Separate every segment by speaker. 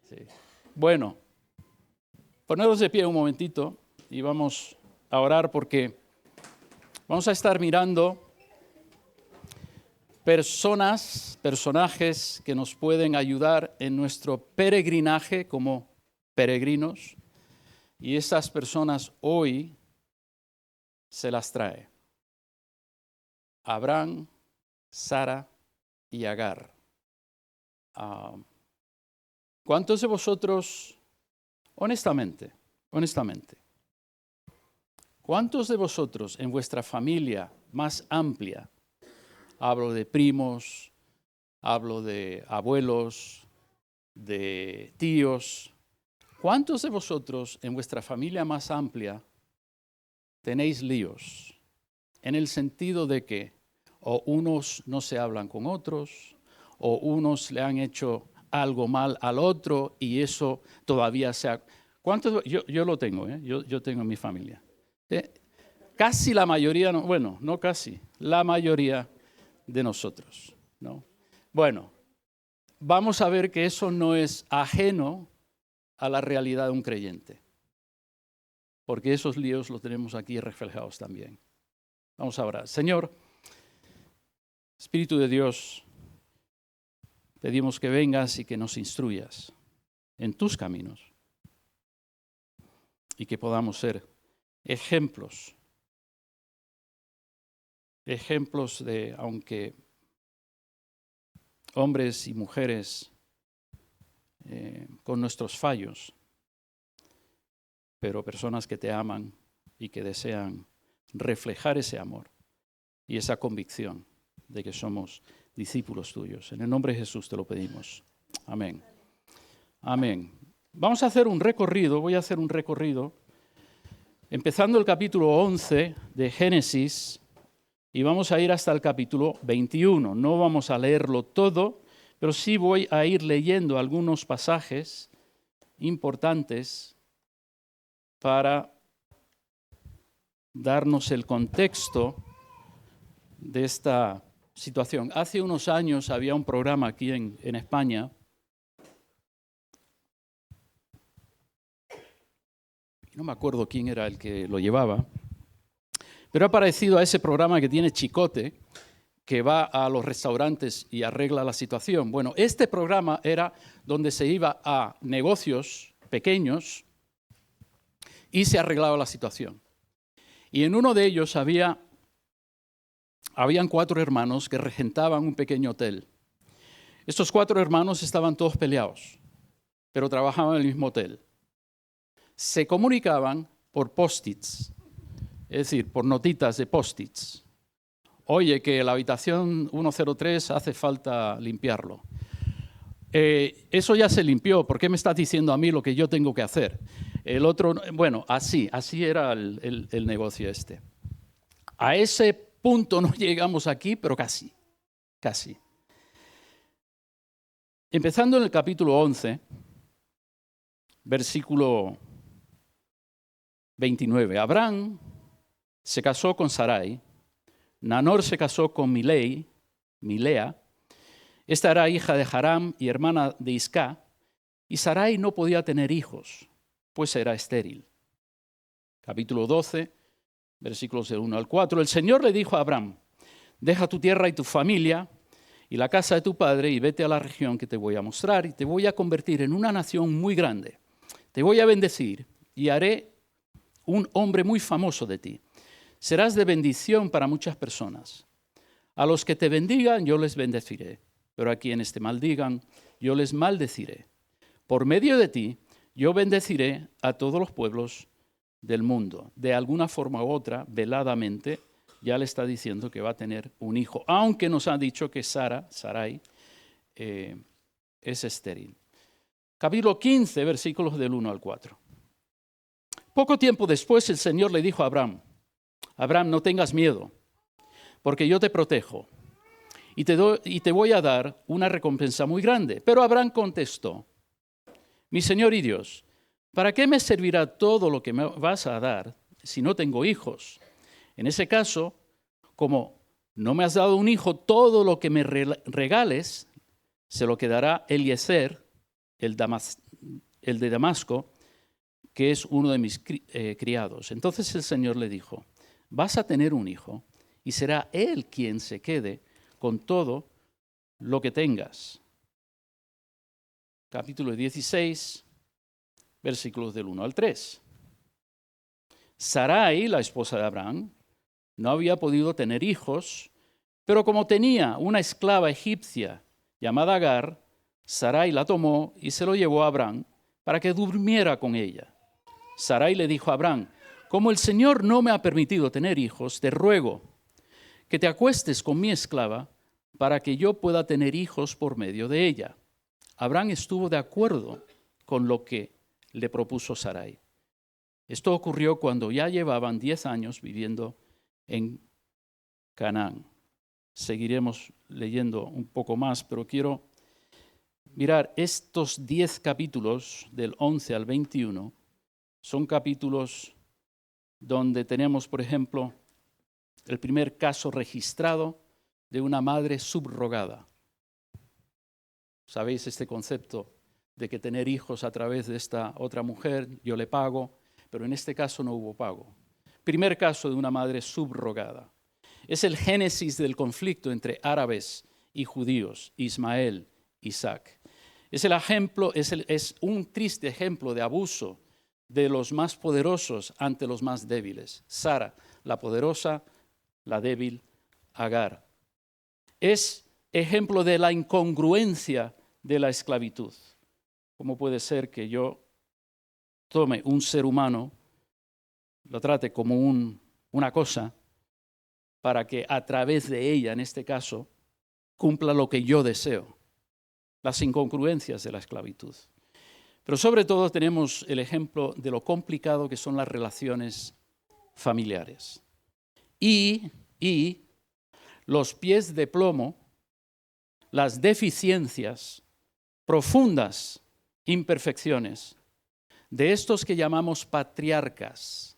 Speaker 1: Sí. Bueno, poneros de pie un momentito y vamos a orar porque vamos a estar mirando personajes que nos pueden ayudar en nuestro peregrinaje como peregrinos. Y estas personas hoy se las trae Abraham, Sara y Agar. ¿Cuántos de vosotros, honestamente, cuántos de vosotros en vuestra familia más amplia, hablo de primos, hablo de abuelos, de tíos, cuántos de vosotros en vuestra familia más amplia tenéis líos? En el sentido de que o unos no se hablan con otros, o unos le han hecho algo mal al otro y eso todavía sea... ¿Cuántos? Yo lo tengo, yo tengo en mi familia. Casi la mayoría, no casi, la mayoría de nosotros, ¿no? Bueno, vamos a ver que eso no es ajeno a la realidad de un creyente, porque esos líos los tenemos aquí reflejados también. Vamos a orar. Señor, Espíritu de Dios, pedimos que vengas y que nos instruyas en tus caminos y que podamos ser ejemplos de, aunque hombres y mujeres con nuestros fallos, pero personas que te aman y que desean reflejar ese amor y esa convicción de que somos discípulos tuyos. En el nombre de Jesús te lo pedimos. Amén. Amén. Vamos a hacer un recorrido, voy a hacer un recorrido, empezando el capítulo 11 de Génesis y vamos a ir hasta el capítulo 21. No vamos a leerlo todo, pero sí voy a ir leyendo algunos pasajes importantes para darnos el contexto de esta situación. Hace unos años había un programa aquí en España, no me acuerdo quién era el que lo llevaba, pero ha parecido a ese programa que tiene Chicote, que va a los restaurantes y arregla la situación. Bueno, este programa era donde se iba a negocios pequeños y se arreglaba la situación. Y en uno de ellos habían 4 hermanos que regentaban un pequeño hotel. Estos 4 hermanos estaban todos peleados, pero trabajaban en el mismo hotel. Se comunicaban por post-its, es decir, por notitas de post-its. Oye, que la habitación 103 hace falta limpiarlo. Eso ya se limpió, ¿por qué me estás diciendo a mí lo que yo tengo que hacer? El otro, bueno, así era el negocio este. A ese punto no llegamos aquí, pero casi. Empezando en el capítulo 11, versículo 29. Abraham se casó con Sarai, Nanor se casó con Milea. Esta era hija de Haram y hermana de Isca, y Sarai no podía tener hijos, pues era estéril. Capítulo 12, versículos del 1 al 4. El Señor le dijo a Abraham: deja tu tierra y tu familia y la casa de tu padre y vete a la región que te voy a mostrar y te voy a convertir en una nación muy grande. Te voy a bendecir y haré un hombre muy famoso de ti. Serás de bendición para muchas personas. A los que te bendigan yo les bendeciré, pero a quienes te maldigan yo les maldeciré. Por medio de ti yo bendeciré a todos los pueblos del mundo. De alguna forma u otra, veladamente, ya le está diciendo que va a tener un hijo, aunque nos ha dicho que Sarai, es estéril. Capítulo 15, versículos del 1 al 4. Poco tiempo después el Señor le dijo a Abraham: Abraham, no tengas miedo, porque yo te protejo y te voy a dar una recompensa muy grande. Pero Abraham contestó: mi Señor y Dios, ¿para qué me servirá todo lo que me vas a dar si no tengo hijos? En ese caso, como no me has dado un hijo, todo lo que me regales se lo quedará Eliezer, el el de Damasco, que es uno de mis criados. Entonces el Señor le dijo, vas a tener un hijo y será él quien se quede con todo lo que tengas. Capítulo 16, versículos del 1 al 3. Sarai, la esposa de Abraham, no había podido tener hijos, pero como tenía una esclava egipcia llamada Agar, Sarai la tomó y se lo llevó a Abraham para que durmiera con ella. Sarai le dijo a Abraham, como el Señor no me ha permitido tener hijos, te ruego que te acuestes con mi esclava para que yo pueda tener hijos por medio de ella. Abraham estuvo de acuerdo con lo que le propuso Sarai. Esto ocurrió cuando ya llevaban 10 años viviendo en Canaán. Seguiremos leyendo un poco más, pero quiero mirar estos 10 capítulos del 11 al 21. Son capítulos donde tenemos, por ejemplo, el primer caso registrado de una madre subrogada. ¿Sabéis este concepto de que tener hijos a través de esta otra mujer, yo le pago, pero en este caso no hubo pago? Primer caso de una madre subrogada. Es el génesis del conflicto entre árabes y judíos, Ismael, Isaac. Es un triste ejemplo de abuso de los más poderosos ante los más débiles. Sara, la poderosa, la débil, Agar. Es ejemplo de la incongruencia de la esclavitud. ¿Cómo puede ser que yo tome un ser humano, lo trate como una cosa, para que a través de ella, en este caso, cumpla lo que yo deseo? Las incongruencias de la esclavitud. Pero sobre todo tenemos el ejemplo de lo complicado que son las relaciones familiares. Y los pies de plomo, las deficiencias, profundas imperfecciones de estos que llamamos patriarcas,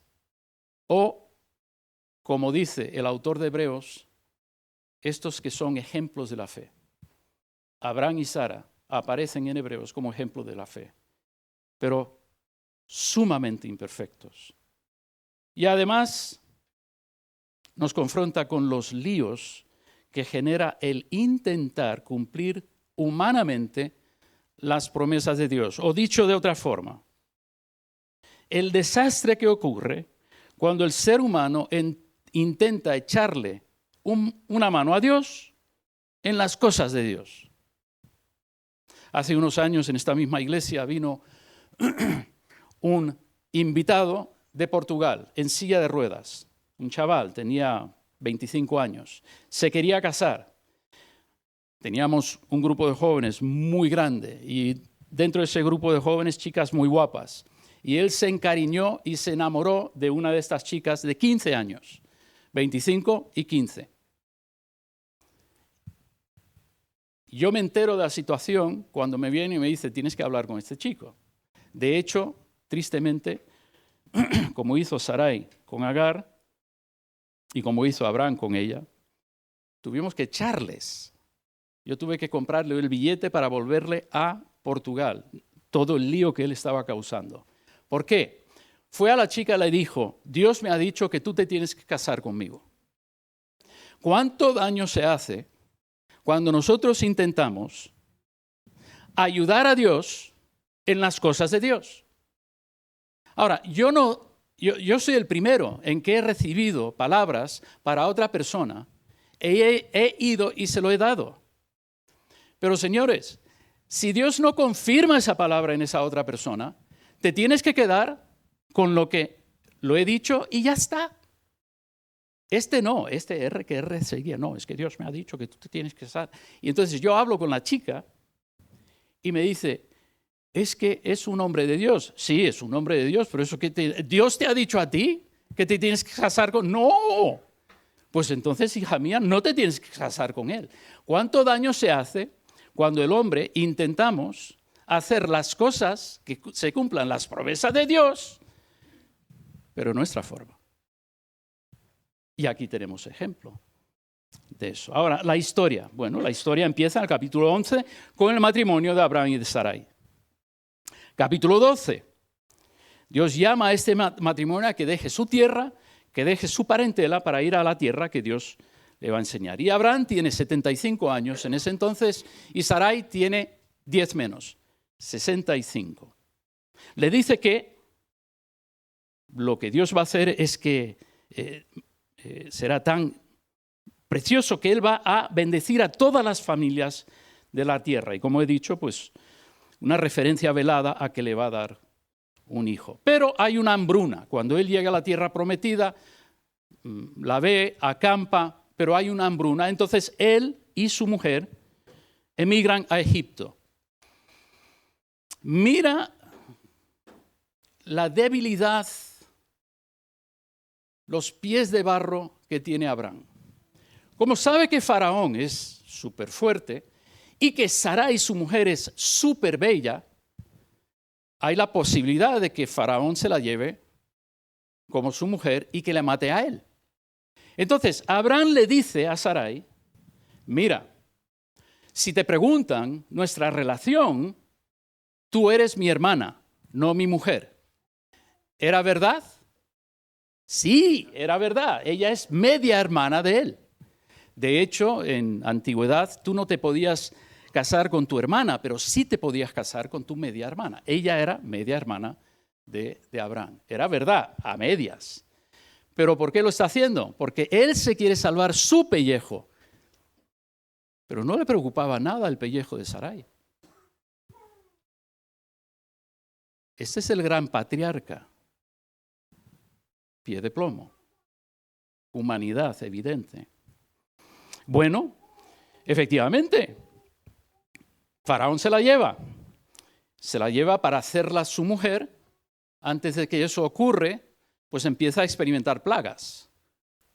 Speaker 1: o, como dice el autor de Hebreos, estos que son ejemplos de la fe. Abraham y Sara aparecen en Hebreos como ejemplo de la fe, pero sumamente imperfectos. Y además nos confronta con los líos que genera el intentar cumplir humanamente las promesas de Dios. O dicho de otra forma, el desastre que ocurre cuando el ser humano intenta echarle una mano a Dios en las cosas de Dios. Hace unos años en esta misma iglesia vino un invitado de Portugal en silla de ruedas. Un chaval, tenía 25 años. Se quería casar. Teníamos un grupo de jóvenes muy grande y dentro de ese grupo de jóvenes chicas muy guapas. Y él se encariñó y se enamoró de una de estas chicas de 15 años, 25 y 15. Yo me entero de la situación cuando me viene y me dice, tienes que hablar con este chico. De hecho, tristemente, como hizo Sarai con Agar y como hizo Abraham con ella, tuvimos que echarles. Yo tuve que comprarle el billete para volverle a Portugal, todo el lío que él estaba causando. ¿Por qué? Fue a la chica y le dijo, Dios me ha dicho que tú te tienes que casar conmigo. ¿Cuánto daño se hace cuando nosotros intentamos ayudar a Dios en las cosas de Dios? Ahora, yo soy el primero en que he recibido palabras para otra persona. He ido y se lo he dado. Pero señores, si Dios no confirma esa palabra en esa otra persona, te tienes que quedar con lo que lo he dicho y ya está. R seguía, no, es que Dios me ha dicho que tú te tienes que casar. Y entonces yo hablo con la chica y me dice, es que es un hombre de Dios. Sí, es un hombre de Dios, pero eso que Dios te ha dicho a ti que te tienes que casar con... No, pues entonces, hija mía, no te tienes que casar con él. ¿Cuánto daño se hace cuando el hombre intentamos hacer las cosas que se cumplan las promesas de Dios, pero nuestra forma? Y aquí tenemos ejemplo de eso. Ahora, la historia. Bueno, la historia empieza en el capítulo 11 con el matrimonio de Abraham y de Sarai. Capítulo 12. Dios llama a este matrimonio a que deje su tierra, que deje su parentela para ir a la tierra que Dios le va a enseñar. Y Abraham tiene 75 años en ese entonces y Sarai tiene 10 menos, 65. Le dice que lo que Dios va a hacer es que será tan precioso que Él va a bendecir a todas las familias de la tierra. Y como he dicho, pues una referencia velada a que le va a dar un hijo. Pero hay una hambruna. Cuando Él llega a la tierra prometida, la ve, acampa, pero hay una hambruna. Entonces Él y su mujer emigran a Egipto. Mira la debilidad, los pies de barro que tiene Abraham. Como sabe que Faraón es súper fuerte y que Sarai, su mujer, es súper bella, hay la posibilidad de que Faraón se la lleve como su mujer y que la mate a él. Entonces, Abraham le dice a Sarai, mira, si te preguntan nuestra relación, tú eres mi hermana, no mi mujer. ¿Era verdad? Sí, era verdad. Ella es media hermana de él. De hecho, en antigüedad tú no te podías casar con tu hermana, pero sí te podías casar con tu media hermana. Ella era media hermana de Abraham. Era verdad, a medias. ¿Pero por qué lo está haciendo? Porque él se quiere salvar su pellejo. Pero no le preocupaba nada el pellejo de Sarai. Este es el gran patriarca. Pie de plomo. Humanidad evidente. Bueno, efectivamente, Faraón se la lleva. Se la lleva para hacerla su mujer. Antes de que eso ocurre, pues empieza a experimentar plagas,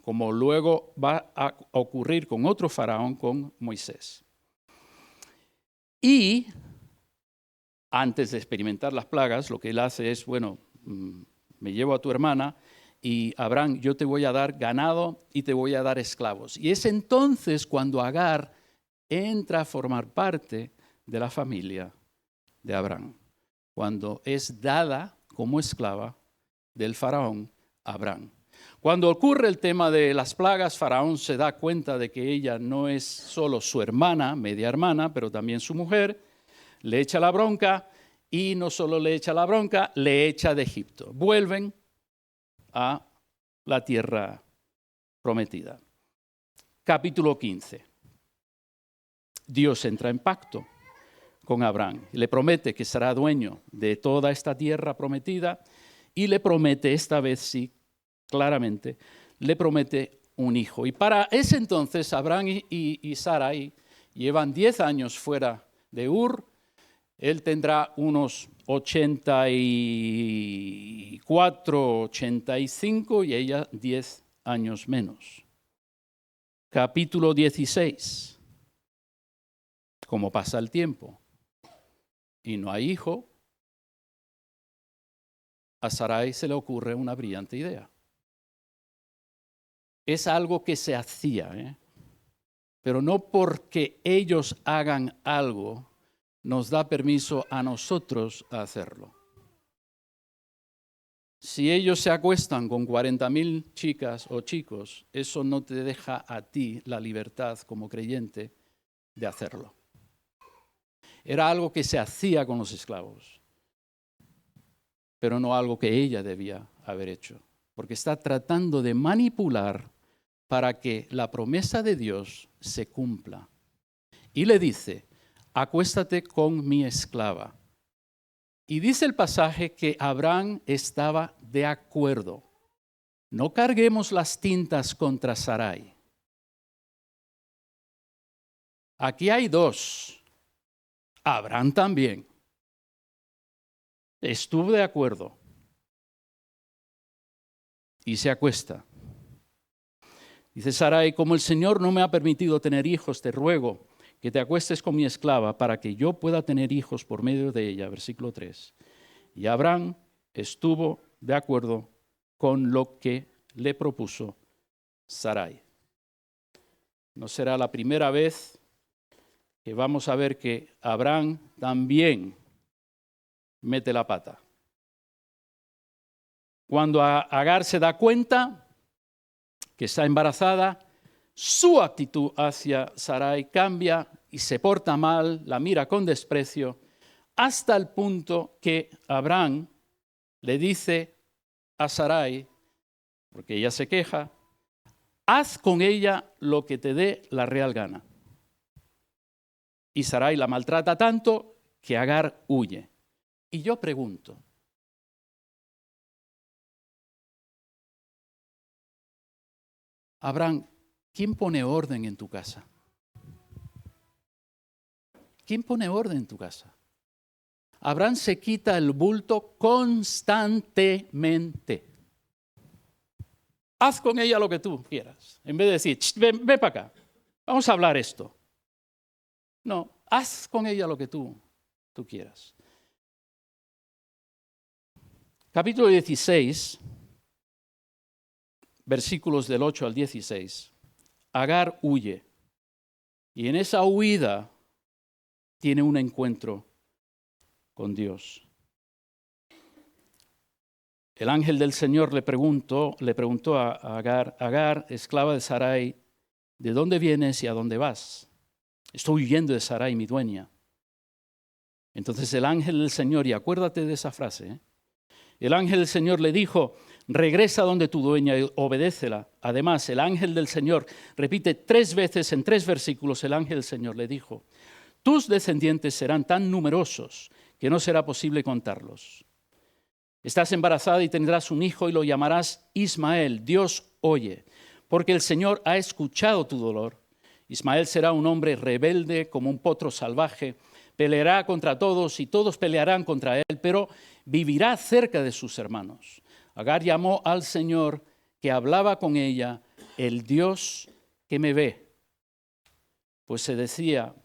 Speaker 1: como luego va a ocurrir con otro faraón, con Moisés. Y antes de experimentar las plagas, lo que él hace es, bueno, me llevo a tu hermana y Abraham, yo te voy a dar ganado y te voy a dar esclavos. Y es entonces cuando Agar entra a formar parte de la familia de Abraham, cuando es dada como esclava del faraón Abraham. Cuando ocurre el tema de las plagas, Faraón se da cuenta de que ella no es solo su hermana, media hermana, pero también su mujer, le echa la bronca y no solo le echa la bronca, le echa de Egipto. Vuelven a la tierra prometida. Capítulo 15. Dios entra en pacto con Abraham. Le promete que será dueño de toda esta tierra prometida y le promete, esta vez sí, claramente, le promete un hijo. Y para ese entonces Abraham y Sarai llevan 10 años fuera de Ur. Él tendrá unos 84, 85 y ella 10 años menos. Capítulo 16. Como pasa el tiempo y no hay hijo, a Sarai se le ocurre una brillante idea. Es algo que se hacía, pero no porque ellos hagan algo nos da permiso a nosotros a hacerlo. Si ellos se acuestan con 40,000 chicas o chicos, eso no te deja a ti la libertad como creyente de hacerlo. Era algo que se hacía con los esclavos, pero no algo que ella debía haber hecho, porque está tratando de manipular para que la promesa de Dios se cumpla. Y le dice, acuéstate con mi esclava. Y dice el pasaje que Abraham estaba de acuerdo. No carguemos las tintas contra Sarai. Aquí hay dos. Abraham también. Estuvo de acuerdo. Y se acuesta. Dice Sarai, como el Señor no me ha permitido tener hijos, te ruego que te acuestes con mi esclava para que yo pueda tener hijos por medio de ella. Versículo 3. Y Abraham estuvo de acuerdo con lo que le propuso Sarai. No será la primera vez que vamos a ver que Abraham también mete la pata. Cuando Agar se da cuenta que está embarazada, su actitud hacia Sarai cambia y se porta mal, la mira con desprecio, hasta el punto que Abraham le dice a Sarai, porque ella se queja, haz con ella lo que te dé la real gana. Y Sarai la maltrata tanto que Agar huye. Y yo pregunto, Abraham, ¿quién pone orden en tu casa? ¿Quién pone orden en tu casa? Abraham se quita el bulto constantemente. Haz con ella lo que tú quieras. En vez de decir, ven para acá, vamos a hablar esto. No, haz con ella lo que tú quieras. Capítulo 16, versículos del 8 al 16. Agar huye. Y en esa huida tiene un encuentro con Dios. El ángel del Señor le preguntó a Agar, Agar, esclava de Sarai, ¿de dónde vienes y a dónde vas? Estoy huyendo de Sarai, mi dueña. Entonces el ángel del Señor, y acuérdate de esa frase, el ángel del Señor le dijo, regresa donde tu dueña y obedécela. Además, el ángel del Señor repite 3 veces en 3 versículos, el ángel del Señor le dijo, tus descendientes serán tan numerosos que no será posible contarlos. Estás embarazada y tendrás un hijo y lo llamarás Ismael, Dios oye, porque el Señor ha escuchado tu dolor. Ismael será un hombre rebelde como un potro salvaje, peleará contra todos y todos pelearán contra él, pero vivirá cerca de sus hermanos. Agar llamó al Señor que hablaba con ella, el Dios que me ve. Pues se decía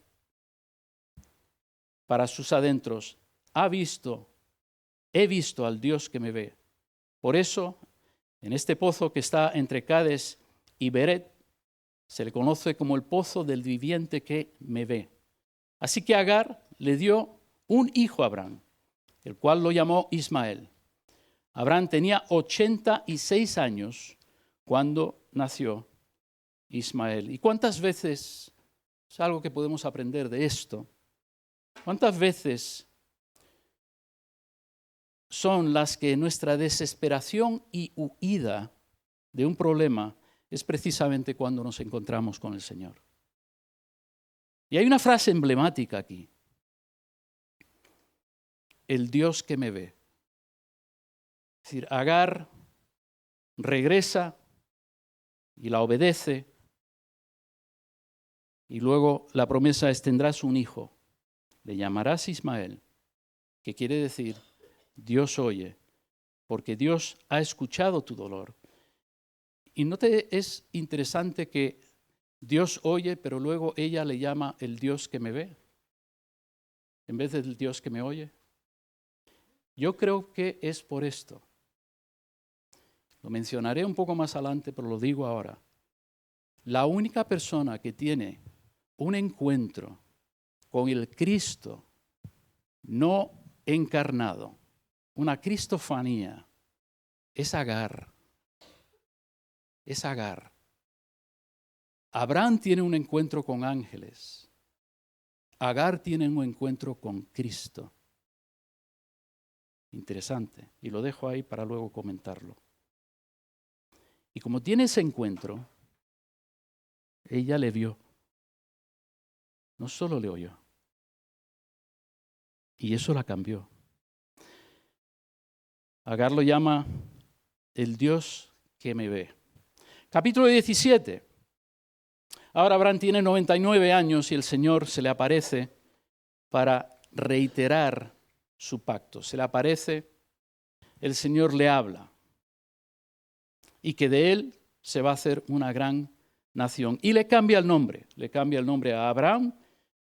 Speaker 1: para sus adentros, he visto al Dios que me ve. Por eso, en este pozo que está entre Cades y Beret, se le conoce como el pozo del viviente que me ve. Así que Agar le dio un hijo a Abraham, el cual lo llamó Ismael. Abraham tenía 86 años cuando nació Ismael. ¿Y cuántas veces, es algo que podemos aprender de esto, cuántas veces son las que nuestra desesperación y huida de un problema es precisamente cuando nos encontramos con el Señor? Y hay una frase emblemática aquí. El Dios que me ve. Es decir, Agar regresa y la obedece y luego la promesa es tendrás un hijo, le llamarás Ismael, que quiere decir Dios oye, porque Dios ha escuchado tu dolor. Y ¿no te es interesante que Dios oye, pero luego ella le llama el Dios que me ve, en vez del Dios que me oye? Yo creo que es por esto. Lo mencionaré un poco más adelante, pero lo digo ahora. La única persona que tiene un encuentro con el Cristo no encarnado, una cristofanía, es Agar. Es Agar. Abraham tiene un encuentro con ángeles. Agar tiene un encuentro con Cristo. Interesante. Y lo dejo ahí para luego comentarlo. Y como tiene ese encuentro, ella le vio. No solo le oyó. Y eso la cambió. Agar lo llama el Dios que me ve. Capítulo 17. Ahora Abraham tiene 99 años y el Señor se le aparece para reiterar su pacto. Se le aparece, el Señor le habla y que de él se va a hacer una gran nación. Y le cambia el nombre. Le cambia el nombre a Abraham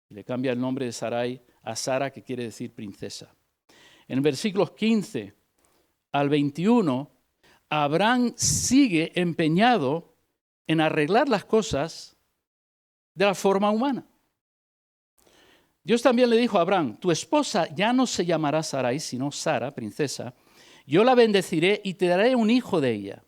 Speaker 1: y le cambia el nombre de Sarai a Sara, que quiere decir princesa. En versículos 15 al 21, Abraham sigue empeñado en arreglar las cosas de la forma humana. Dios también le dijo a Abraham, tu esposa ya no se llamará Sarai, sino Sara, princesa. Yo la bendeciré y te daré un hijo de ella.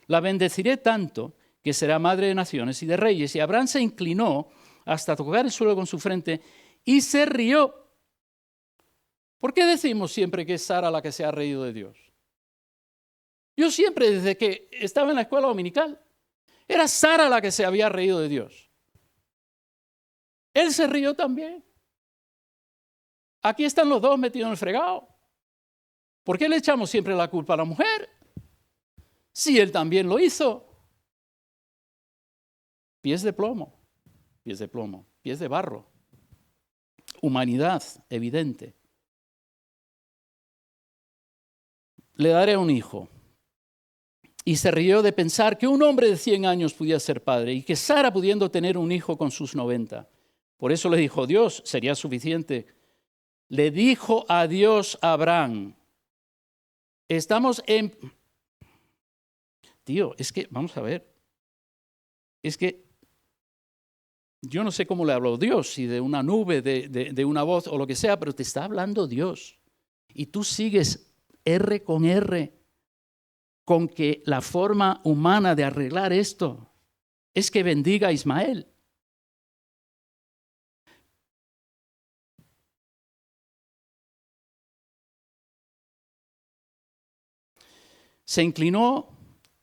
Speaker 1: La bendeciré tanto que será madre de naciones y de reyes. Y Abraham se inclinó hasta tocar el suelo con su frente y se rió. ¿Por qué decimos siempre que es Sara la que se ha reído de Dios? Yo siempre, desde que estaba en la escuela dominical, era Sara la que se había reído de Dios. Él se rió también. Aquí están los dos metidos en el fregado. ¿Por qué le echamos siempre la culpa a la mujer? Si él también lo hizo. Pies de plomo, pies de plomo, pies de barro. Humanidad evidente. Le daré un hijo. Y se rió de pensar que un hombre de 100 años pudiera ser padre y que Sara pudiendo tener un hijo con sus 90. Por eso le dijo, Dios sería suficiente. Le dijo a Dios a Abraham, estamos en... Tío, es que, vamos a ver, es que yo no sé cómo le habló Dios, si de una nube, de una voz o lo que sea, pero te está hablando Dios. Y tú sigues R con que la forma humana de arreglar esto es que bendiga a Ismael. Se inclinó,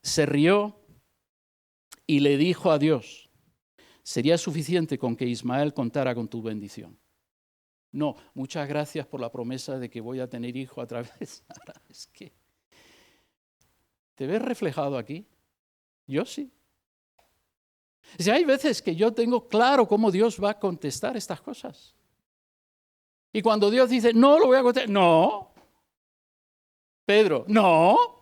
Speaker 1: se rió y le dijo a Dios, sería suficiente con que Ismael contara con tu bendición. No, muchas gracias por la promesa de que voy a tener hijo a través de Sara. Es que, ¿te ves reflejado aquí? Yo sí. Si hay veces que yo tengo claro cómo Dios va a contestar estas cosas. Y cuando Dios dice, no lo voy a contestar, no. Pedro, no,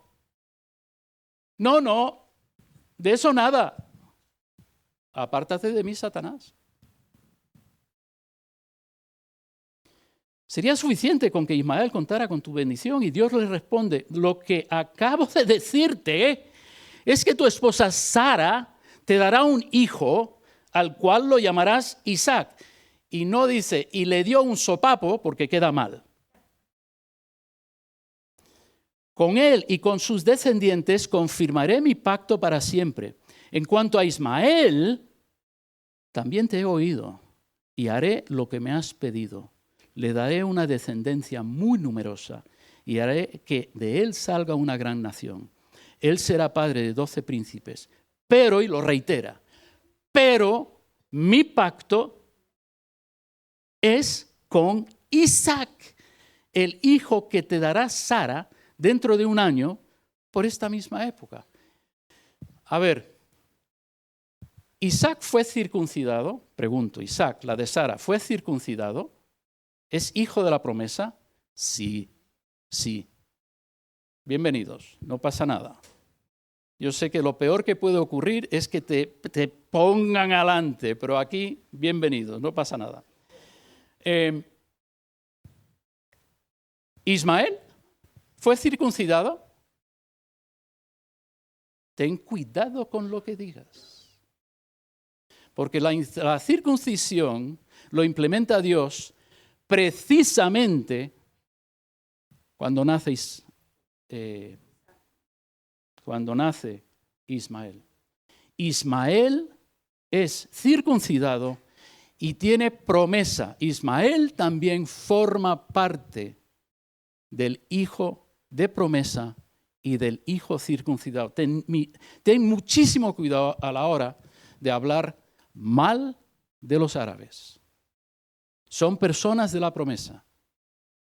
Speaker 1: de eso nada. Apártate de mí, Satanás. Sería suficiente con que Ismael contara con tu bendición y Dios le responde, lo que acabo de decirte es que tu esposa Sara te dará un hijo al cual lo llamarás Isaac. Y no dice, y le dio un sopapo porque queda mal. Con él y con sus descendientes confirmaré mi pacto para siempre. En cuanto a Ismael, también te he oído y haré lo que me has pedido. Le daré una descendencia muy numerosa y haré que de él salga una gran nación. Él será padre de 12 príncipes. Pero, y lo reitera, pero mi pacto es con Isaac, el hijo que te dará Sara dentro de un año por esta misma época. A ver, ¿Isaac fue circuncidado? Pregunto, ¿Isaac, la de Sara, fue circuncidado? ¿Es hijo de la promesa? Sí. Bienvenidos, no pasa nada. Yo sé que lo peor que puede ocurrir es que te pongan adelante, pero aquí, bienvenidos, no pasa nada. ¿Ismael fue circuncidado? Ten cuidado con lo que digas. Porque la circuncisión lo implementa Dios precisamente cuando nace Ismael. Ismael es circuncidado y tiene promesa. Ismael también forma parte del hijo de promesa y del hijo circuncidado. Ten muchísimo cuidado a la hora de hablar mal de los árabes. Son personas de la promesa.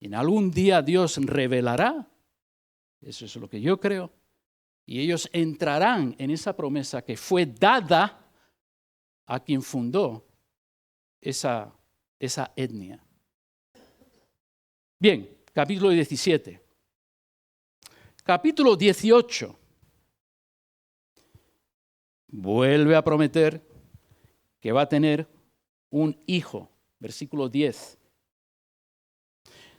Speaker 1: En algún día Dios revelará, eso es lo que yo creo, y ellos entrarán en esa promesa que fue dada a quien fundó esa etnia. Bien, capítulo 17. Capítulo 18. Vuelve a prometer que va a tener un hijo. Versículo 10.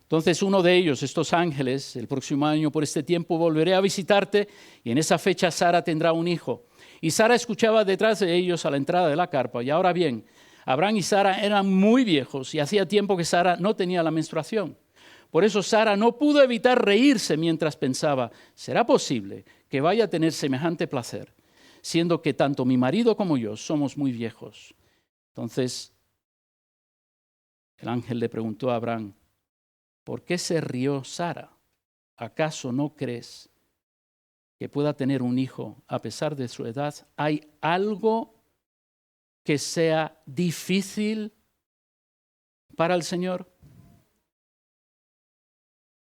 Speaker 1: Entonces uno de ellos, estos ángeles, el próximo año por este tiempo volveré a visitarte y en esa fecha Sara tendrá un hijo. Y Sara escuchaba detrás de ellos a la entrada de la carpa. Y ahora bien, Abraham y Sara eran muy viejos y hacía tiempo que Sara no tenía la menstruación. Por eso Sara no pudo evitar reírse mientras pensaba, ¿será posible que vaya a tener semejante placer, siendo que tanto mi marido como yo somos muy viejos? Entonces el ángel le preguntó a Abraham, ¿por qué se rió Sara? ¿Acaso no crees que pueda tener un hijo a pesar de su edad? ¿Hay algo que sea difícil para el Señor?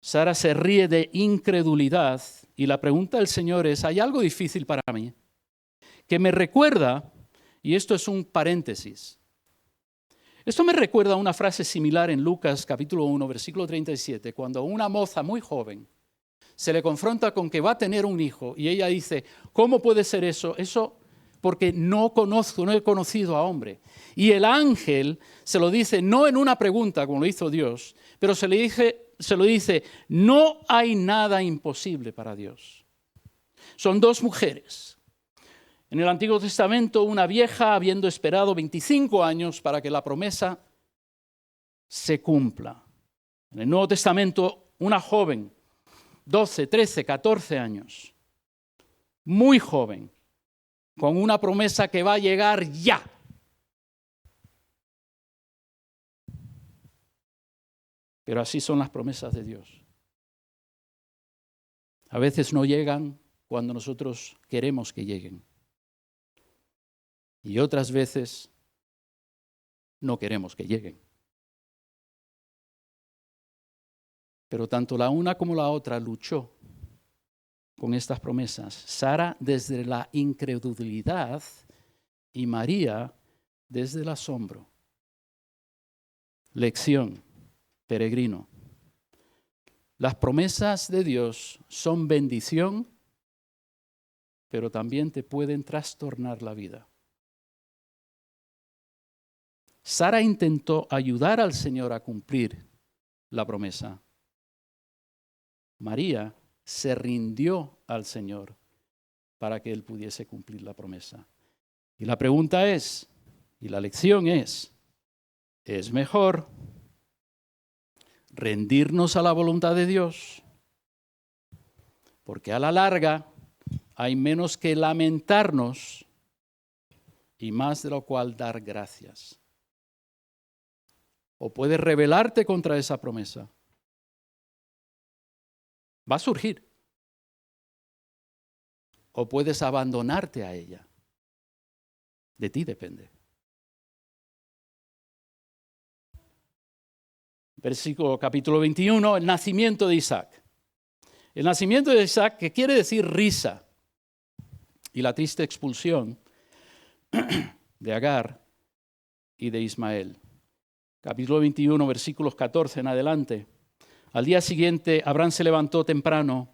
Speaker 1: Sara se ríe de incredulidad y la pregunta del Señor es, ¿hay algo difícil para mí? Que me recuerda, y esto es un paréntesis, esto me recuerda a una frase similar en Lucas capítulo 1, versículo 37, cuando una moza muy joven se le confronta con que va a tener un hijo y ella dice, ¿cómo puede ser eso? Eso porque no he conocido a hombre. Y el ángel se lo dice no en una pregunta como lo hizo Dios, pero se lo dice, no hay nada imposible para Dios. Son dos mujeres. En el Antiguo Testamento, una vieja habiendo esperado 25 años para que la promesa se cumpla. En el Nuevo Testamento, una joven, 12, 13, 14 años, muy joven, con una promesa que va a llegar ya. Pero así son las promesas de Dios. A veces no llegan cuando nosotros queremos que lleguen. Y otras veces no queremos que lleguen. Pero tanto la una como la otra luchó con estas promesas. Sara desde la incredulidad y María desde el asombro. Lección, peregrino. Las promesas de Dios son bendición, pero también te pueden trastornar la vida. Sara intentó ayudar al Señor a cumplir la promesa. María se rindió al Señor para que Él pudiese cumplir la promesa. Y la pregunta es, y la lección ¿es mejor rendirnos a la voluntad de Dios? Porque a la larga hay menos que lamentarnos y más de lo cual dar gracias. O puedes rebelarte contra esa promesa. Va a surgir. O puedes abandonarte a ella. De ti depende. Versículo capítulo 21, el nacimiento de Isaac. El nacimiento de Isaac, que quiere decir risa, y la triste expulsión de Agar y de Ismael. Capítulo 21, versículos 14 en adelante. Al día siguiente, Abraham se levantó temprano,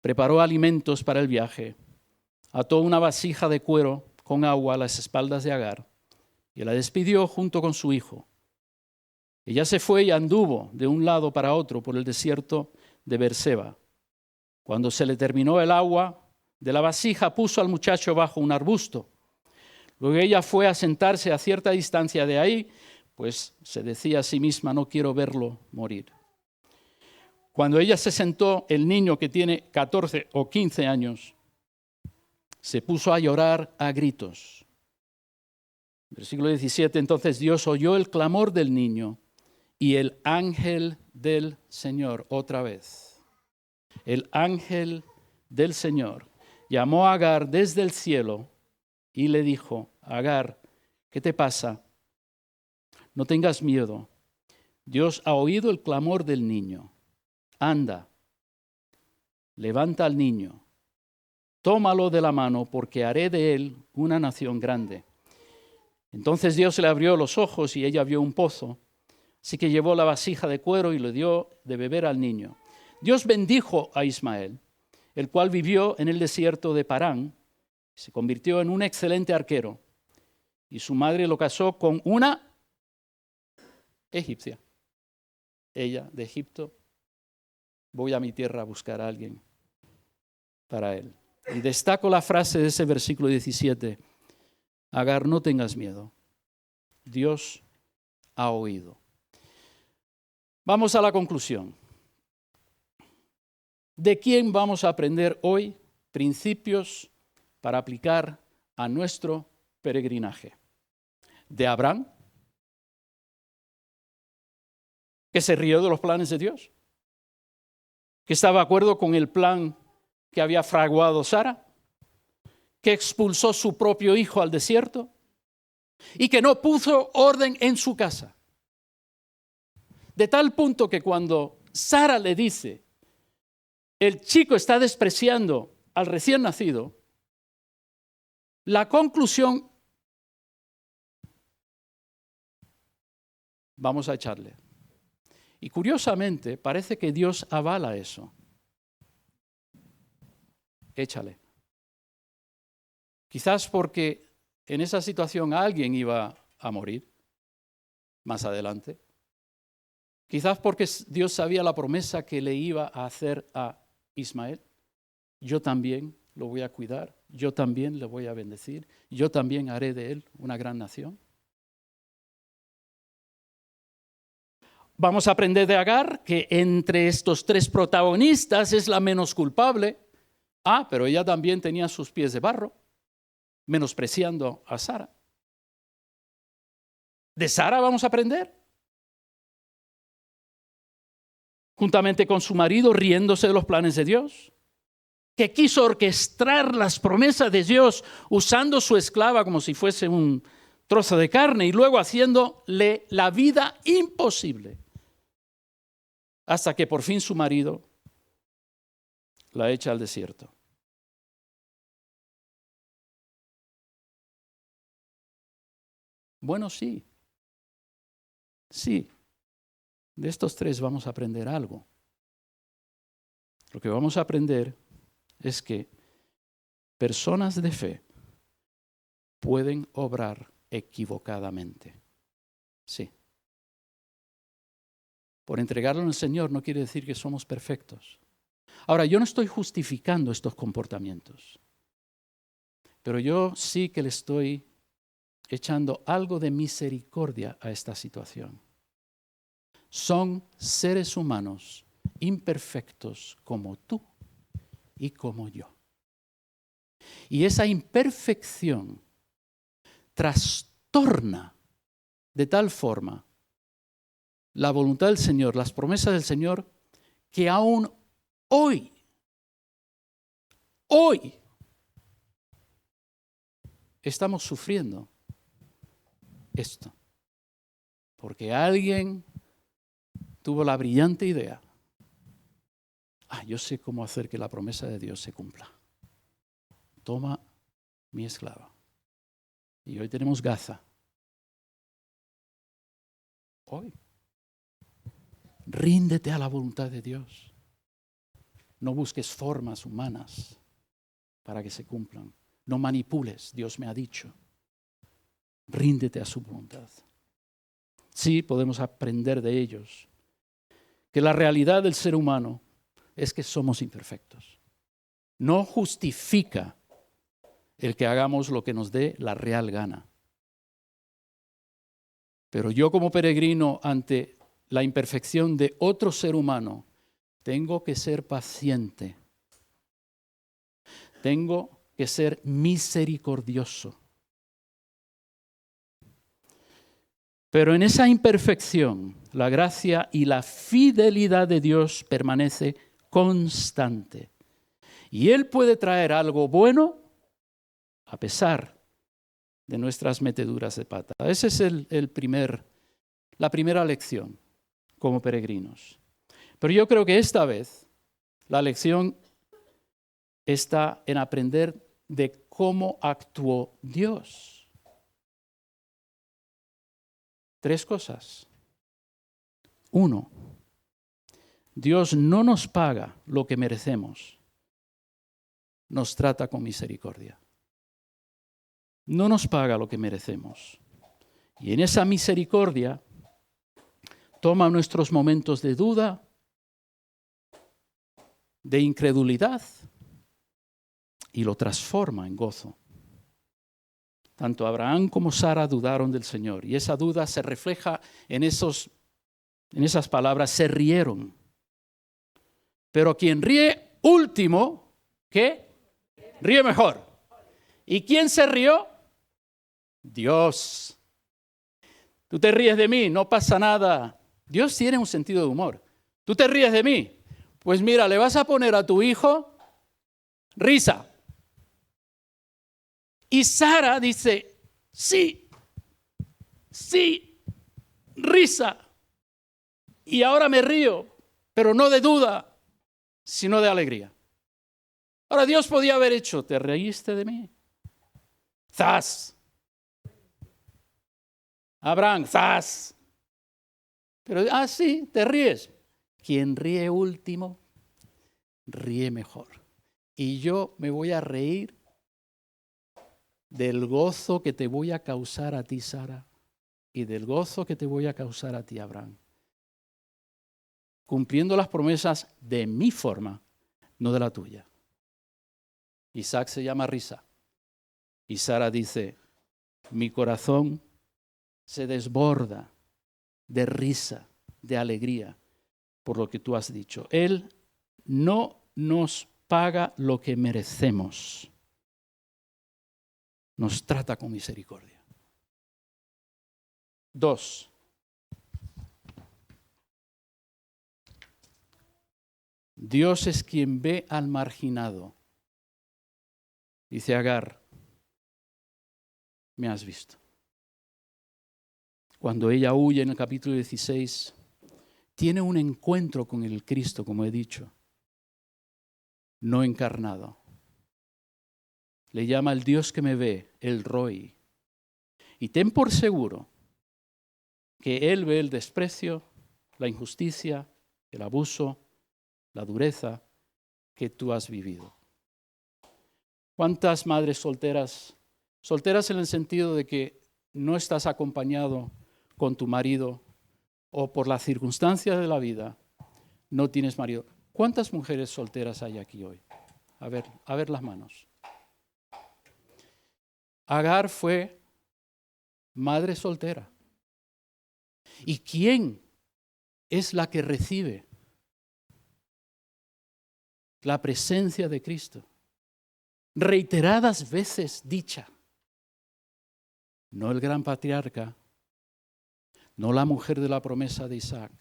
Speaker 1: preparó alimentos para el viaje, ató una vasija de cuero con agua a las espaldas de Agar y la despidió junto con su hijo. Ella se fue y anduvo de un lado para otro por el desierto de Beerseba. Cuando se le terminó el agua de la vasija, puso al muchacho bajo un arbusto. Luego ella fue a sentarse a cierta distancia de ahí, pues se decía a sí misma, no quiero verlo morir. Cuando ella se sentó, el niño que tiene 14 o 15 años se puso a llorar a gritos. Versículo 17, entonces Dios oyó el clamor del niño y el ángel del Señor, otra vez, el ángel del Señor llamó a Agar desde el cielo y le dijo, Agar, ¿qué te pasa? No tengas miedo. Dios ha oído el clamor del niño. Anda, levanta al niño, tómalo de la mano, porque haré de él una nación grande. Entonces Dios le abrió los ojos y ella vio un pozo. Así que llevó la vasija de cuero y le dio de beber al niño. Dios bendijo a Ismael, el cual vivió en el desierto de Parán, se convirtió en un excelente arquero, y su madre lo casó con una egipcia. Ella, de Egipto, voy a mi tierra a buscar a alguien para él. Y destaco la frase de ese versículo 17, Agar, no tengas miedo. Dios ha oído. Vamos a la conclusión. ¿De quién vamos a aprender hoy principios para aplicar a nuestro peregrinaje? ¿De Abraham, que se rió de los planes de Dios? ¿Que estaba de acuerdo con el plan que había fraguado Sara? ¿Que expulsó su propio hijo al desierto? ¿Y que no puso orden en su casa? De tal punto que cuando Sara le dice, el chico está despreciando al recién nacido, la conclusión, vamos a echarle. Y curiosamente, parece que Dios avala eso. Échale. Quizás porque en esa situación alguien iba a morir más adelante. Quizás porque Dios sabía la promesa que le iba a hacer a Ismael. Yo también lo voy a cuidar, yo también le voy a bendecir, yo también haré de él una gran nación. Vamos a aprender de Agar que entre estos tres protagonistas es la menos culpable. Pero ella también tenía sus pies de barro, menospreciando a Sara. De Sara vamos a aprender, juntamente con su marido, riéndose de los planes de Dios, que quiso orquestar las promesas de Dios usando su esclava como si fuese un trozo de carne y luego haciéndole la vida imposible, hasta que por fin su marido la echa al desierto. Bueno, sí, de estos tres vamos a aprender algo. Lo que vamos a aprender es que personas de fe pueden obrar equivocadamente. Sí. Por entregarlo al Señor no quiere decir que somos perfectos. Ahora, yo no estoy justificando estos comportamientos, pero yo sí que le estoy echando algo de misericordia a esta situación. Son seres humanos imperfectos como tú y como yo. Y esa imperfección trastorna de tal forma la voluntad del Señor, las promesas del Señor, que aún hoy, estamos sufriendo esto. Porque alguien tuvo la brillante idea. Yo sé cómo hacer que la promesa de Dios se cumpla. Toma mi esclava. Y hoy tenemos Gaza. Hoy. Ríndete a la voluntad de Dios. No busques formas humanas para que se cumplan. No manipules, Dios me ha dicho. Ríndete a su voluntad. Sí, podemos aprender de ellos que la realidad del ser humano es que somos imperfectos. No justifica el que hagamos lo que nos dé la real gana. Pero yo como peregrino ante la imperfección de otro ser humano, tengo que ser paciente. Tengo que ser misericordioso. Pero en esa imperfección, la gracia y la fidelidad de Dios permanece constante. Y Él puede traer algo bueno a pesar de nuestras meteduras de pata. Esa es la primera lección como peregrinos. Pero yo creo que esta vez la lección está en aprender de cómo actuó Dios. 3 cosas. 1, Dios no nos paga lo que merecemos, nos trata con misericordia. No nos paga lo que merecemos. Y en esa misericordia toma nuestros momentos de duda, de incredulidad, y lo transforma en gozo. Tanto Abraham como Sara dudaron del Señor. Y esa duda se refleja en esas palabras, se rieron. Pero quien ríe último, ¿qué? Ríe mejor. ¿Y quién se rió? Dios. Tú te ríes de mí, no pasa nada. Dios tiene un sentido de humor. Tú te ríes de mí. Pues mira, le vas a poner a tu hijo risa. Y Sara dice, sí, risa. Y ahora me río, pero no de duda, sino de alegría. Ahora Dios podía haber hecho, ¿te reíste de mí? ¡Zas! Abraham, ¡zas! Pero, sí, te ríes. Quien ríe último, ríe mejor. Y yo me voy a reír del gozo que te voy a causar a ti, Sara, y del gozo que te voy a causar a ti, Abraham. Cumpliendo las promesas de mi forma, no de la tuya. Isaac se llama risa. Y Sara dice, mi corazón se desborda de risa, de alegría, por lo que tú has dicho. Él no nos paga lo que merecemos. Nos trata con misericordia. 2. Dios es quien ve al marginado. Dice Agar, me has visto. Cuando ella huye en el capítulo 16, tiene un encuentro con el Cristo, como he dicho, no encarnado. Le llama el Dios que me ve, el Roi. Y ten por seguro que Él ve el desprecio, la injusticia, el abuso, la dureza que tú has vivido. ¿Cuántas madres solteras? Solteras en el sentido de que no estás acompañado con tu marido o por las circunstancias de la vida no tienes marido. ¿Cuántas mujeres solteras hay aquí hoy? A ver las manos. Agar fue madre soltera. ¿Y quién es la que recibe la presencia de Cristo? Reiteradas veces dicha. No el gran patriarca, no la mujer de la promesa de Isaac,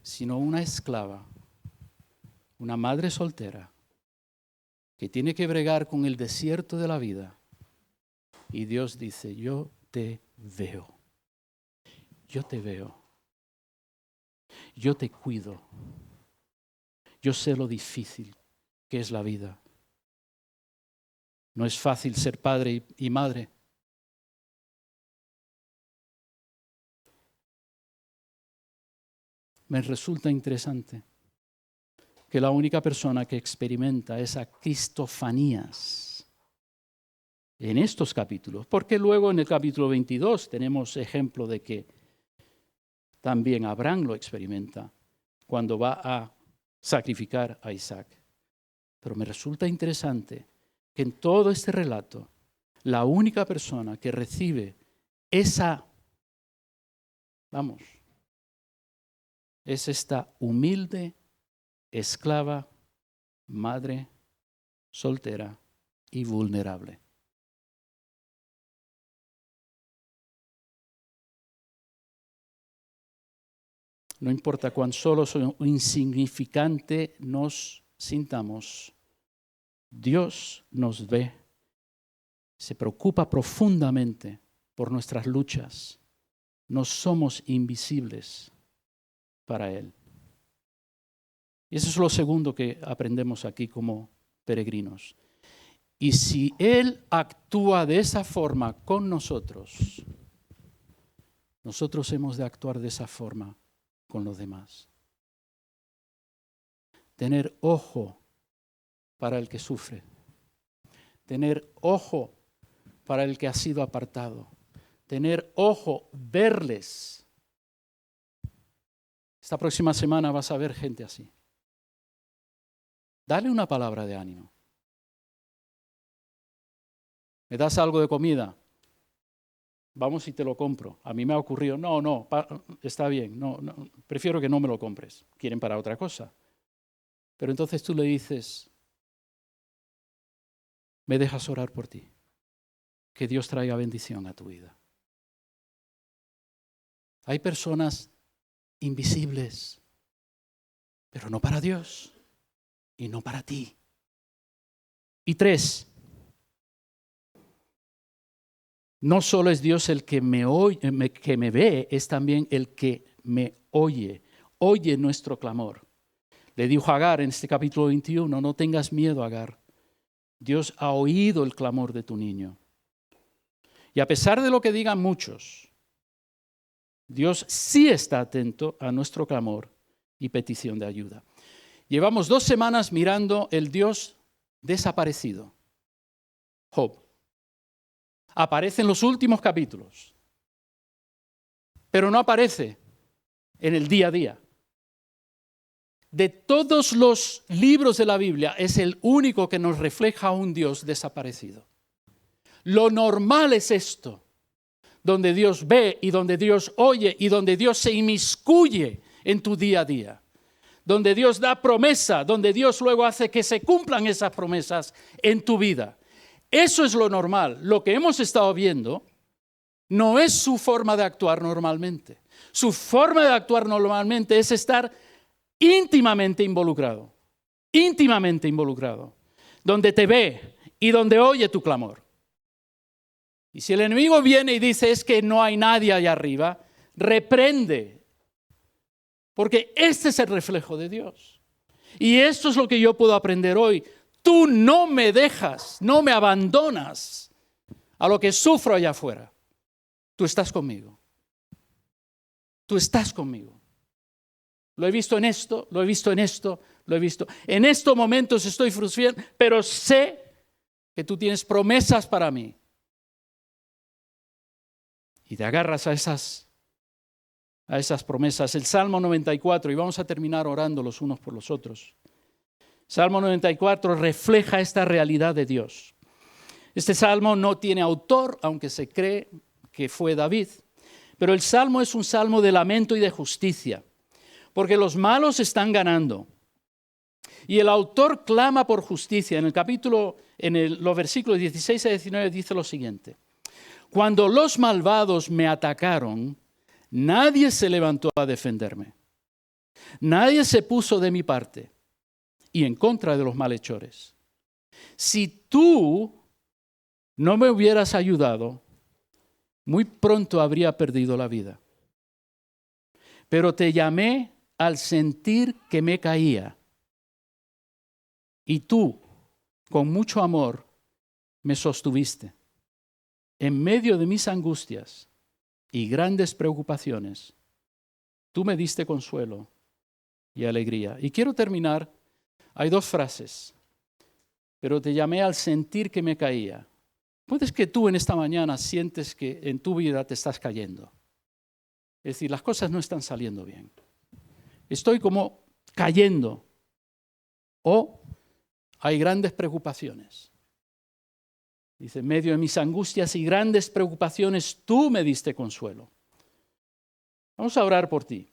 Speaker 1: sino una esclava, una madre soltera, que tiene que bregar con el desierto de la vida. Y Dios dice, yo te veo, yo te veo, yo te cuido, yo sé lo difícil que es la vida. No es fácil ser padre y madre. Me resulta interesante que la única persona que experimenta esa cristofanías en estos capítulos, porque luego en el capítulo 22 tenemos ejemplo de que también Abraham lo experimenta cuando va a sacrificar a Isaac. Pero me resulta interesante que en todo este relato, la única persona que recibe esa, es esta humilde esclava, madre, soltera y vulnerable. No importa cuán solos o insignificante nos sintamos, Dios nos ve, se preocupa profundamente por nuestras luchas. No somos invisibles para Él. Y eso es lo segundo que aprendemos aquí como peregrinos. Y si Él actúa de esa forma con nosotros, nosotros hemos de actuar de esa forma con los demás. Tener ojo para el que sufre. Tener ojo para el que ha sido apartado. Tener ojo, verles. Esta próxima semana vas a ver gente así. Dale una palabra de ánimo. ¿Me das algo de comida? Vamos y te lo compro. A mí me ha ocurrido, no, está bien, no, prefiero que no me lo compres. Quieren para otra cosa. Pero entonces tú le dices, ¿me dejas orar por ti? Que Dios traiga bendición a tu vida. Hay personas invisibles, pero no para Dios y no para ti. Y 3, no solo es Dios el que me oye, que me ve, es también el que me oye. Oye nuestro clamor. Le dijo a Agar en este capítulo 21, no tengas miedo, Agar. Dios ha oído el clamor de tu niño. Y a pesar de lo que digan muchos, Dios sí está atento a nuestro clamor y petición de ayuda. Llevamos 2 semanas mirando el Dios desaparecido, Job. Aparece en los últimos capítulos, pero no aparece en el día a día. De todos los libros de la Biblia, es el único que nos refleja a un Dios desaparecido. Lo normal es esto, donde Dios ve y donde Dios oye y donde Dios se inmiscuye en tu día a día. Donde Dios da promesa, donde Dios luego hace que se cumplan esas promesas en tu vida. Eso es lo normal. Lo que hemos estado viendo no es su forma de actuar normalmente. Su forma de actuar normalmente es estar íntimamente involucrado, donde te ve y donde oye tu clamor. Y si el enemigo viene y dice es que no hay nadie allá arriba, reprende, porque este es el reflejo de Dios. Y esto es lo que yo puedo aprender hoy. Tú no me dejas, no me abandonas a lo que sufro allá afuera. Tú estás conmigo. Tú estás conmigo. Lo he visto en esto, lo he visto en esto, lo he visto. En estos momentos estoy frustrado, pero sé que tú tienes promesas para mí. Y te agarras a esas promesas. El Salmo 94, y vamos a terminar orando los unos por los otros. Salmo 94 refleja esta realidad de Dios. Este salmo no tiene autor, aunque se cree que fue David, pero el salmo es un salmo de lamento y de justicia, porque los malos están ganando. Y el autor clama por justicia. En el capítulo, los versículos 16 a 19 dice lo siguiente. Cuando los malvados me atacaron, nadie se levantó a defenderme. Nadie se puso de mi parte y en contra de los malhechores. Si tú no me hubieras ayudado, muy pronto habría perdido la vida. Pero te llamé al sentir que me caía. Y tú, con mucho amor, me sostuviste. En medio de mis angustias y grandes preocupaciones, tú me diste consuelo y alegría. Y quiero terminar, hay 2 frases. Pero te llamé al sentir que me caía. Puedes que tú en esta mañana sientes que en tu vida te estás cayendo. Es decir, las cosas no están saliendo bien. Estoy como cayendo. O hay grandes preocupaciones. Dice, en medio de mis angustias y grandes preocupaciones, tú me diste consuelo. Vamos a orar por ti.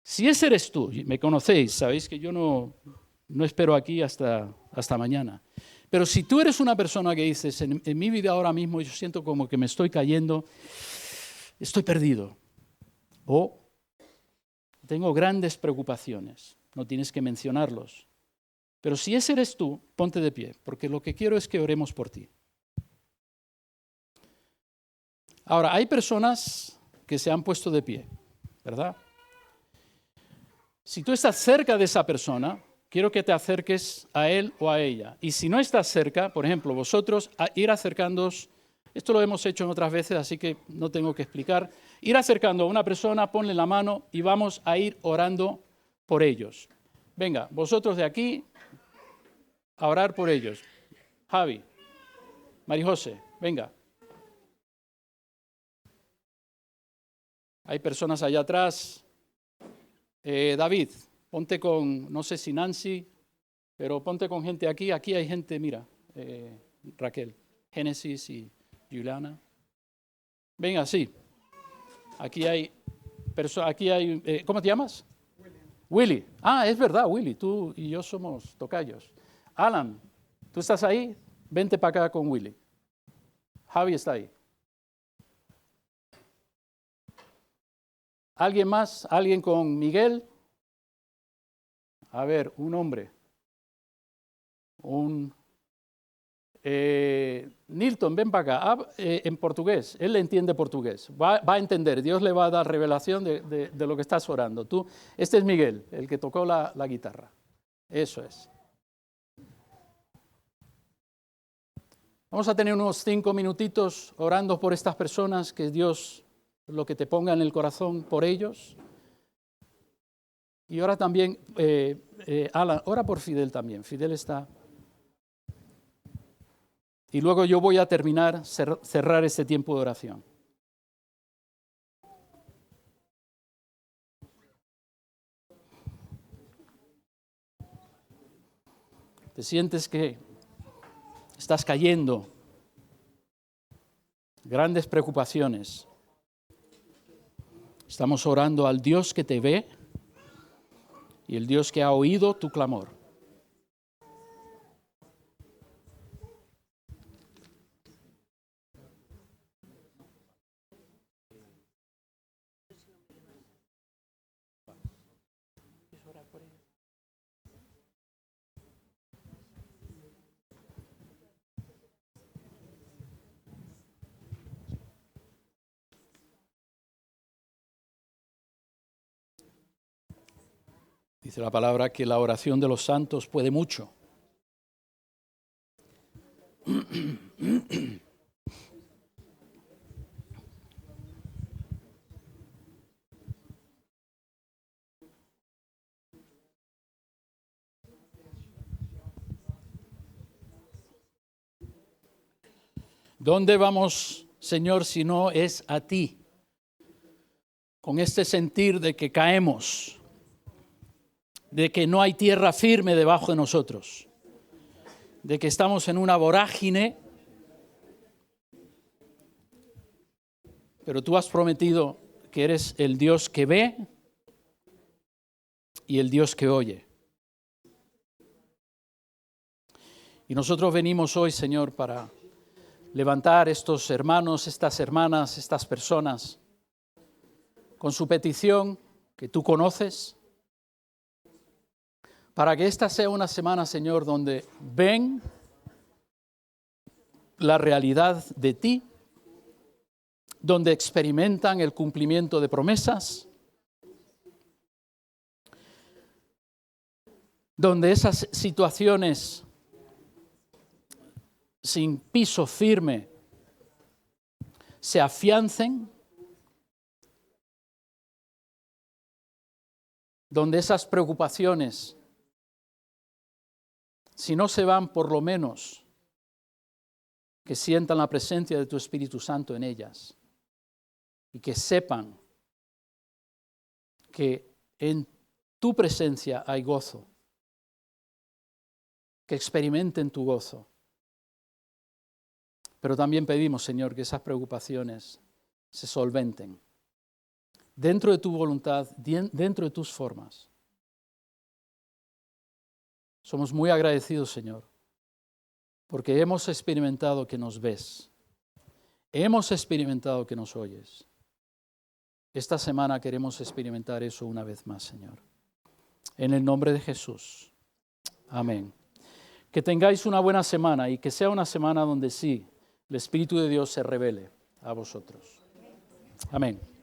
Speaker 1: Si ese eres tú, me conocéis, sabéis que yo no espero aquí hasta mañana. Pero si tú eres una persona que dices, en mi vida ahora mismo yo siento como que me estoy cayendo, estoy perdido. O tengo grandes preocupaciones, no tienes que mencionarlos. Pero si ese eres tú, ponte de pie, porque lo que quiero es que oremos por ti. Ahora, hay personas que se han puesto de pie, ¿verdad? Si tú estás cerca de esa persona, quiero que te acerques a él o a ella. Y si no estás cerca, por ejemplo, vosotros, ir acercándoos, esto lo hemos hecho en otras veces, así que no tengo que explicar, ir acercando a una persona, ponle la mano y vamos a ir orando por ellos. Venga, vosotros de aquí, a orar por ellos. Javi, María José, venga. Hay personas allá atrás. David, ponte con, no sé si Nancy, pero ponte con gente aquí. Aquí hay gente, mira, Raquel. Génesis y Juliana. Venga, sí. Aquí hay, ¿cómo te llamas? Willy. Ah, es verdad, Willy, tú y yo somos tocayos. Alan, ¿tú estás ahí? Vente para acá con Willy. Javi está ahí. ¿Alguien más? ¿Alguien con Miguel? A ver, un hombre. Nilton, ven para acá. En portugués. Él le entiende portugués. Va a entender. Dios le va a dar revelación de lo que estás orando. Este es Miguel, el que tocó la guitarra. Eso es. Vamos a tener unos 5 minutitos orando por estas personas, que Dios lo que te ponga en el corazón por ellos. Y ahora también, Alan, ora por Fidel también. Fidel está. Y luego yo voy a terminar, cerrar este tiempo de oración. ¿Te sientes que estás cayendo? Grandes preocupaciones. Estamos orando al Dios que te ve y el Dios que ha oído tu clamor. Dice la palabra que la oración de los santos puede mucho. ¿Dónde vamos, Señor, si no es a ti? Con este sentir de que caemos, de que no hay tierra firme debajo de nosotros, de que estamos en una vorágine, pero tú has prometido que eres el Dios que ve y el Dios que oye. Y nosotros venimos hoy, Señor, para levantar estos hermanos, estas hermanas, estas personas, con su petición que tú conoces, para que esta sea una semana, Señor, donde ven la realidad de ti, donde experimentan el cumplimiento de promesas, donde esas situaciones sin piso firme se afiancen, donde esas preocupaciones, si no se van, por lo menos que sientan la presencia de tu Espíritu Santo en ellas y que sepan que en tu presencia hay gozo, que experimenten tu gozo. Pero también pedimos, Señor, que esas preocupaciones se solventen dentro de tu voluntad, dentro de tus formas. Somos muy agradecidos, Señor, porque hemos experimentado que nos ves. Hemos experimentado que nos oyes. Esta semana queremos experimentar eso una vez más, Señor. En el nombre de Jesús. Amén. Que tengáis una buena semana y que sea una semana donde sí, el Espíritu de Dios se revele a vosotros. Amén.